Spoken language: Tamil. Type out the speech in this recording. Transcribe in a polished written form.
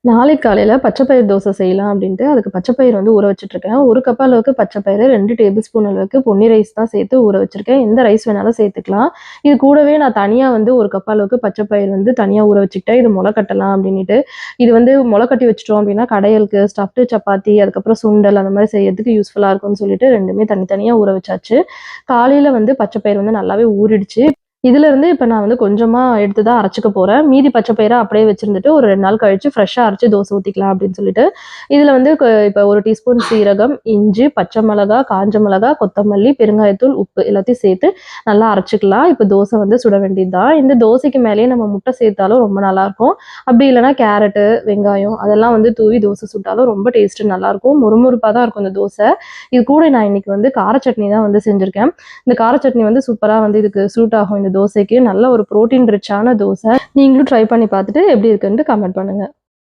நாளைக்கு காலையில பச்சை பயிறு தோசை செய்யலாம் அப்படின்ட்டு, அதுக்கு பச்சை பயிறு வந்து ஊற வச்சுட்டுருக்கேன். 1 கப் அளவுக்கு பச்சை பயிறு, 2 டேபிள் ஸ்பூன் அளவுக்கு பொன்னி ரைஸ் தான் சேர்த்து ஊற வச்சிருக்கேன். எந்த ரைஸ் வேணாலும் சேர்த்துக்கலாம். இது கூடவே நான் தனியா வந்து 1 கப் அளவுக்கு பச்சை பயிறு வந்து தனியா ஊற வச்சுக்கிட்டேன். இது மொள கட்டலாம் அப்படின்னுட்டு. இது வந்து மொள கட்டி வச்சுட்டோம் அப்படின்னா, கடையலுக்கு, ஸ்டஃப்டு சப்பாத்தி, அதுக்கப்புறம் சுண்டல் அந்த மாரி செய்யறதுக்கு யூஸ்ஃபுல்லா இருக்கும்னு சொல்லிட்டு 2மே தனித்தனியா ஊற வச்சாச்சு. காலையில வந்து பச்சை பயிறு வந்து நல்லாவே ஊறிடுச்சு. இதுலருந்து இப்ப நான் வந்து கொஞ்சமா எடுத்து தான் அரைச்சுக்க போறேன். மீதி பச்சை பயிர அப்படியே வச்சிருந்துட்டு, ஒரு 2 நாள் கழிச்சு ஃப்ரெஷ்ஷா அரைச்சு தோசை ஊத்திக்கலாம் அப்படின்னு சொல்லிட்டு, இதுல வந்து இப்ப 1 டீஸ்பூன் சீரகம், இஞ்சி, பச்சை மிளகா, காஞ்ச மிளகா, கொத்தமல்லி, பெருங்காயத்தூள், உப்பு எல்லாத்தையும் சேர்த்து நல்லா அரைச்சுக்கலாம். இப்ப தோசை வந்து சுட வேண்டியது தான். இந்த தோசைக்கு மேலேயே நம்ம முட்டை சேர்த்தாலும் ரொம்ப நல்லாருக்கும். அப்படி இல்லன்னா கேரட்டு, வெங்காயம் அதெல்லாம் வந்து தூவி தோசை சுட்டாலும் ரொம்ப டேஸ்ட்டு நல்லாருக்கும். மொறுமொறுப்பா தான் இருக்கும் இந்த தோசை. இது கூட நான் இன்னைக்கு வந்து கார சட்னி தான் வந்து செஞ்சிருக்கேன். இந்த கார சட்னி வந்து சூப்பரா வந்து இதுக்கு சூட் ஆகும் இந்த தோசைக்கு. நல்ல ஒரு புரோட்டீன் ரிச்சான தோசை. நீங்களும் ட்ரை பண்ணி பார்த்துட்டு எப்படி இருக்குன்ட்டு கமெண்ட் பண்ணுங்க.